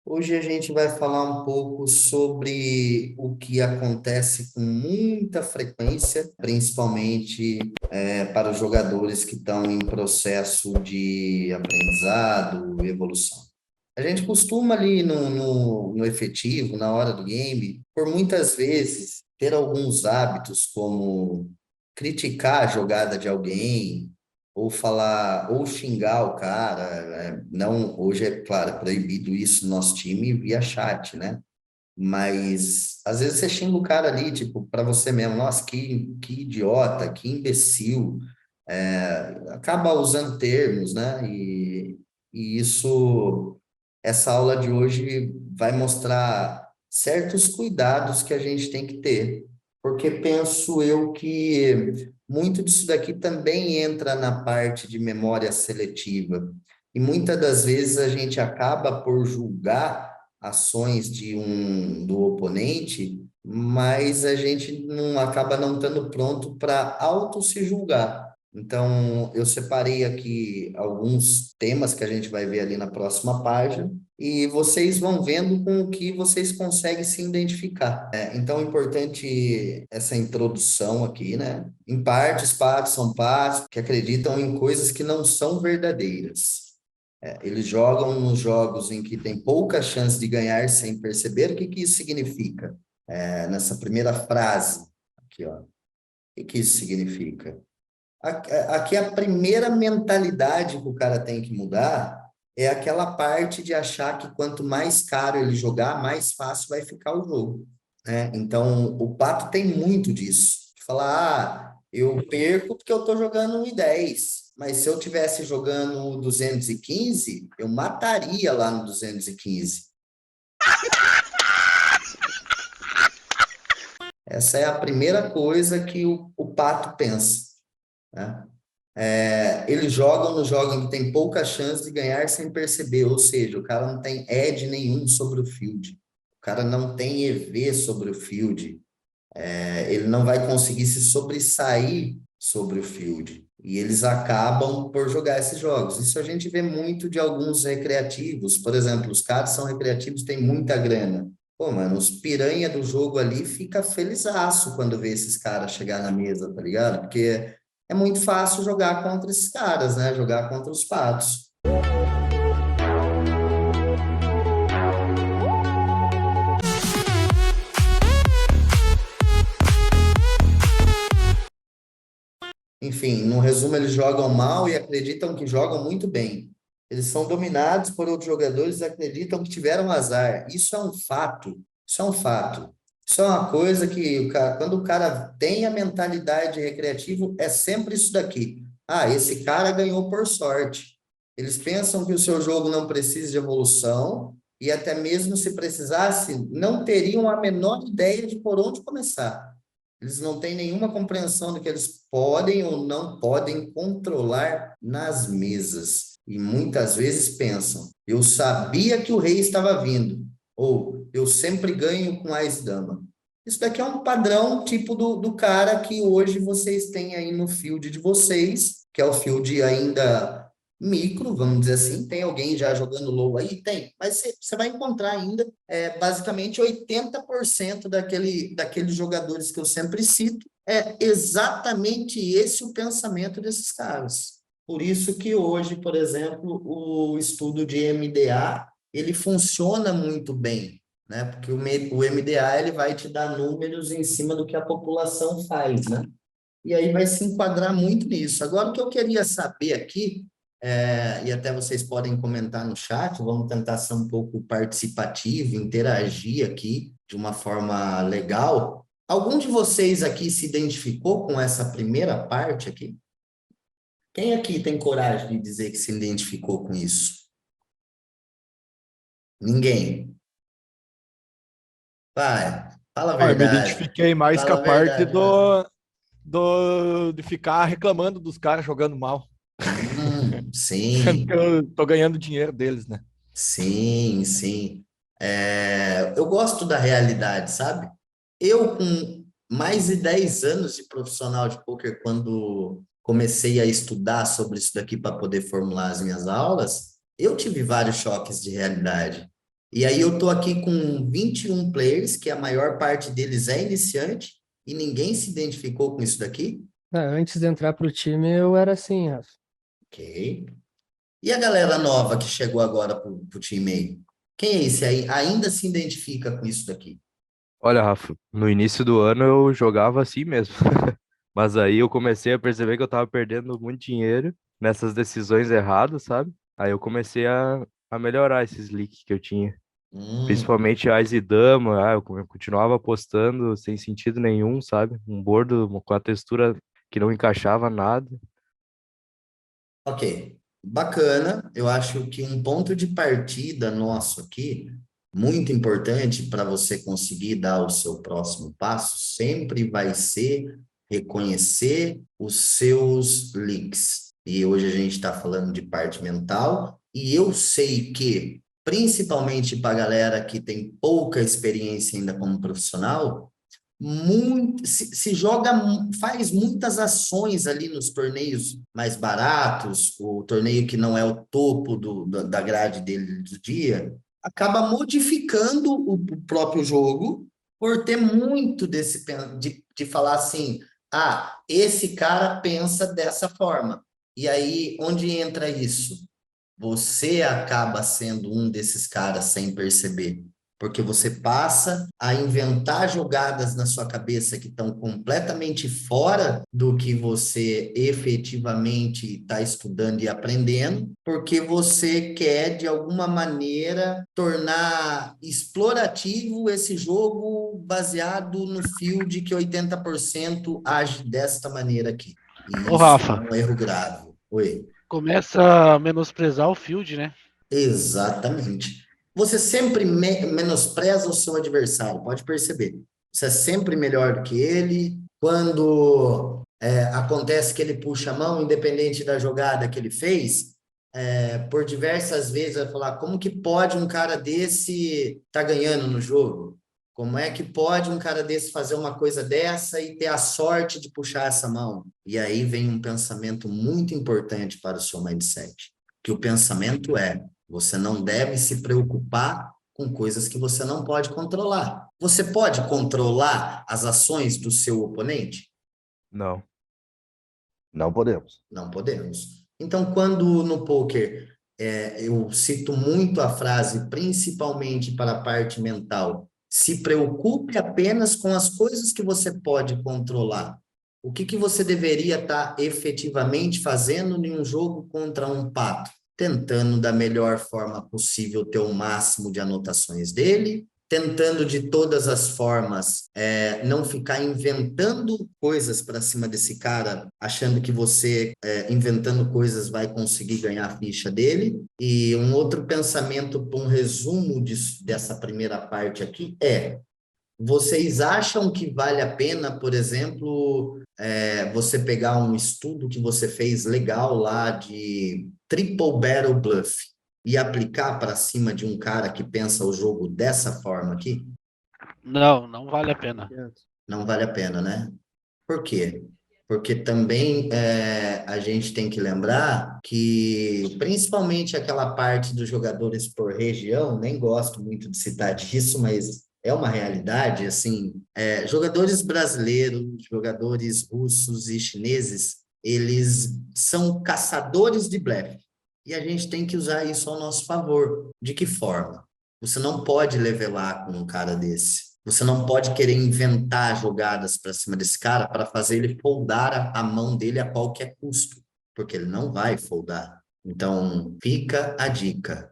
Hoje a gente vai falar um pouco sobre o que acontece com muita frequência, principalmente para os jogadores que estão em processo de aprendizado, evolução. A gente costuma ali no efetivo, na hora do game, por muitas vezes ter alguns hábitos como criticar a jogada de alguém, ou falar, ou xingar o cara, né? Não, hoje é claro, é proibido isso no nosso time via chat, né? Mas às vezes você xinga o cara ali, tipo, para você mesmo, nossa, que idiota, que imbecil, acaba usando termos, né? E isso, essa aula de hoje vai mostrar certos cuidados que a gente tem que ter, porque penso eu que muito disso daqui também entra na parte de memória seletiva. E muitas das vezes a gente acaba por julgar ações do oponente, mas a gente não acaba não estando pronto para auto se julgar. Então, eu separei aqui alguns temas que a gente vai ver ali na próxima página, e vocês vão vendo com o que vocês conseguem se identificar. Então, é importante essa introdução aqui, né? Em partes, patos são patos que acreditam em coisas que não são verdadeiras. Eles jogam nos jogos em que tem pouca chance de ganhar sem perceber. O que que isso significa? Nessa primeira frase, aqui, ó. O que que isso significa? Aqui a primeira mentalidade que o cara tem que mudar é aquela parte de achar que quanto mais caro ele jogar, mais fácil vai ficar o jogo, né? Então, o Pato tem muito disso. De falar, eu perco porque eu estou jogando 1,10, mas se eu tivesse jogando 215, eu mataria lá no 215. Essa é a primeira coisa que o Pato pensa, né? Eles jogam no jogo em que tem pouca chance de ganhar sem perceber, ou seja, o cara não tem edge nenhum sobre o field, o cara não tem EV sobre o field, ele não vai conseguir se sobressair sobre o field, e eles acabam por jogar esses jogos. Isso a gente vê muito de alguns recreativos, por exemplo, os caras são recreativos, têm muita grana. Pô, mano, os piranha do jogo ali fica felizaço quando vê esses caras chegar na mesa, tá ligado? Porque é muito fácil jogar contra esses caras, né? Jogar contra os patos. Enfim, no resumo, eles jogam mal e acreditam que jogam muito bem. Eles são dominados por outros jogadores e acreditam que tiveram azar. Isso é um fato. Isso é um fato. Isso é uma coisa que quando o cara tem a mentalidade recreativa, é sempre isso daqui. Ah, esse cara ganhou por sorte. Eles pensam que o seu jogo não precisa de evolução e até mesmo se precisasse, não teriam a menor ideia de por onde começar. Eles não têm nenhuma compreensão do que eles podem ou não podem controlar nas mesas. E muitas vezes pensam: eu sabia que o rei estava vindo, ou eu sempre ganho com as-dama. Isso daqui é um padrão tipo do cara que hoje vocês têm aí no field de vocês, que é o field ainda micro, vamos dizer assim. Tem alguém já jogando low aí? Tem, mas você vai encontrar ainda basicamente 80% daqueles jogadores que eu sempre cito, é exatamente esse o pensamento desses caras. Por isso que hoje, por exemplo, o estudo de MDA, ele funciona muito bem, né? Porque o MDA ele vai te dar números em cima do que a população faz, né? E aí vai se enquadrar muito nisso. Agora, o que eu queria saber aqui, e até vocês podem comentar no chat, vamos tentar ser um pouco participativo, interagir aqui de uma forma legal. Algum de vocês aqui se identificou com essa primeira parte aqui? Quem aqui tem coragem de dizer que se identificou com isso? Ninguém. Vai, fala a Ó, eu me verdade. identifiquei mais com a Fala a parte verdade, mano. de ficar reclamando dos caras jogando mal, sendo que Sim. eu tô ganhando dinheiro deles, né? Sim, sim. Eu gosto da realidade, sabe? Eu, com mais de 10 anos de profissional de poker, quando comecei a estudar sobre isso daqui para poder formular as minhas aulas, eu tive vários choques de realidade. E aí eu tô aqui com 21 players, que a maior parte deles é iniciante, e ninguém se identificou com isso daqui. Antes de entrar pro time, eu era assim, Rafa. Ok. E a galera nova que chegou agora pro time aí? Quem é esse aí? Ainda se identifica com isso daqui? Olha, Rafa, no início do ano eu jogava assim mesmo. Mas aí eu comecei a perceber que eu tava perdendo muito dinheiro nessas decisões erradas, sabe? Aí eu comecei a melhorar esses leaks que eu tinha. Hum, Principalmente Ás e Dama, eu continuava apostando sem sentido nenhum, sabe? Um bordo com a textura que não encaixava nada. ok. Bacana. Eu acho que um ponto de partida nosso aqui, muito importante para você conseguir dar o seu próximo passo, sempre vai ser reconhecer os seus leaks. E hoje a gente está falando de parte mental, e eu sei que, principalmente para a galera que tem pouca experiência ainda como profissional, se joga, faz muitas ações ali nos torneios mais baratos, o torneio que não é o topo da grade dele do dia, acaba modificando o próprio jogo por ter muito de falar assim, ah, esse cara pensa dessa forma. E aí, onde entra isso? Você acaba sendo um desses caras sem perceber, porque você passa a inventar jogadas na sua cabeça que estão completamente fora do que você efetivamente está estudando e aprendendo, porque você quer, de alguma maneira, tornar explorativo esse jogo baseado no field que 80% age desta maneira aqui. E Ô, isso é Rafa, um erro grave. Oi. começa a menosprezar o field, né? Exatamente. Você sempre menospreza o seu adversário, pode perceber. Você é sempre melhor do que ele. Quando acontece que ele puxa a mão, independente da jogada que ele fez, por diversas vezes vai falar: como que pode um cara desse estar ganhando no jogo? Como é que pode um cara desse fazer uma coisa dessa e ter a sorte de puxar essa mão? E aí vem um pensamento muito importante para o seu mindset, que o pensamento é: você não deve se preocupar com coisas que você não pode controlar. Você pode controlar as ações do seu oponente? Não. Não podemos. Não podemos. Então, quando no poker eu cito muito a frase, principalmente para a parte mental, se preocupe apenas com as coisas que você pode controlar. O que você deveria estar efetivamente fazendo em um jogo contra um pato? Tentando da melhor forma possível ter o máximo de anotações dele, tentando de todas as formas não ficar inventando coisas para cima desse cara, achando que você, inventando coisas, vai conseguir ganhar a ficha dele. E um outro pensamento, um resumo dessa primeira parte aqui vocês acham que vale a pena, por exemplo, você pegar um estudo que você fez legal lá de Triple Barrel Bluff e aplicar para cima de um cara que pensa o jogo dessa forma aqui? Não, não vale a pena. Não vale a pena, né? Por quê? Porque também a gente tem que lembrar que, principalmente aquela parte dos jogadores por região, nem gosto muito de citar disso, mas é uma realidade, assim, jogadores brasileiros, jogadores russos e chineses, eles são caçadores de blefe. E a gente tem que usar isso ao nosso favor. De que forma? Você não pode levelar com um cara desse. Você não pode querer inventar jogadas para cima desse cara para fazer ele foldar a mão dele a qualquer custo, porque ele não vai foldar. Então, fica a dica.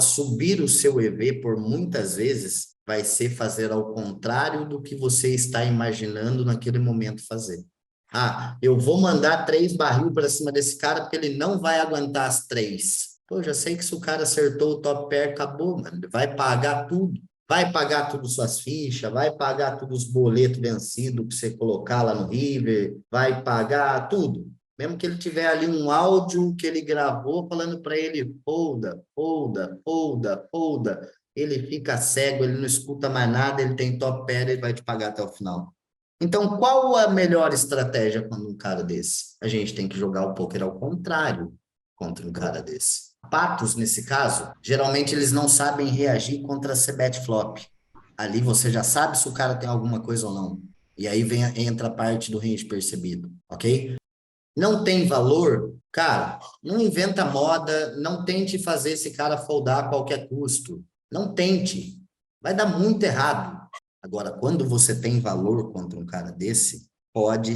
Subir o seu EV por muitas vezes vai ser fazer ao contrário do que você está imaginando naquele momento fazer. Ah, eu vou mandar 3 barril para cima desse cara porque ele não vai aguentar as 3. Pô, já sei que se o cara acertou o top pair, acabou, mano. Ele vai pagar tudo. Vai pagar tudo suas fichas, vai pagar todos os boletos vencidos que você colocar lá no River, vai pagar tudo. Mesmo que ele tiver ali um áudio que ele gravou falando para ele, folda, folda, folda, folda. Ele fica cego, ele não escuta mais nada, ele tem top pair, ele vai te pagar até o final. Então, qual a melhor estratégia quando um cara desse? A gente tem que jogar o poker ao contrário contra um cara desse. Patos, nesse caso, geralmente eles não sabem reagir contra C-bet flop. Ali você já sabe se o cara tem alguma coisa ou não. E aí entra a parte do range percebido, ok? Não tem valor, cara, não inventa moda, não tente fazer esse cara foldar a qualquer custo. Não tente. Vai dar muito errado. Agora, quando você tem valor contra um cara desse, pode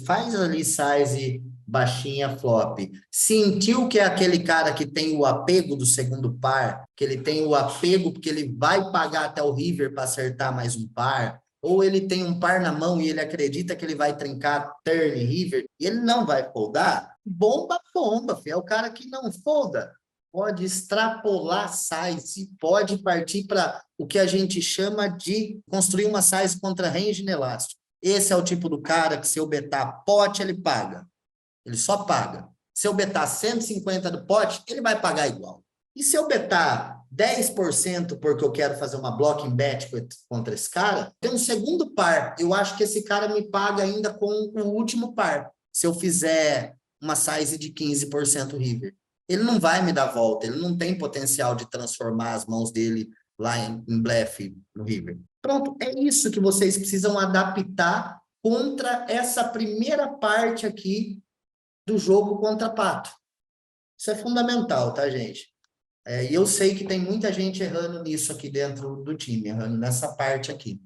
faz ali size baixinha flop. Sentiu que é aquele cara que tem o apego do segundo par, que ele tem o apego porque ele vai pagar até o river para acertar mais um par, ou ele tem um par na mão e ele acredita que ele vai trincar turn river e ele não vai foldar, bomba, filho. É o cara que não folda. Pode extrapolar size, pode partir para o que a gente chama de construir uma size contra range inelástico. Esse é o tipo do cara que se eu betar pote, ele paga. Ele só paga. Se eu betar 150 do pote, ele vai pagar igual. E se eu betar 10% porque eu quero fazer uma blocking bet contra esse cara, tem um segundo par. Eu acho que esse cara me paga ainda com o último par. Se eu fizer uma size de 15% river. Ele não vai me dar volta, ele não tem potencial de transformar as mãos dele lá em blefe no river. Pronto, é isso que vocês precisam adaptar contra essa primeira parte aqui do jogo contra pato. Isso é fundamental, tá, gente? E eu sei que tem muita gente errando nisso aqui dentro do time, errando nessa parte aqui.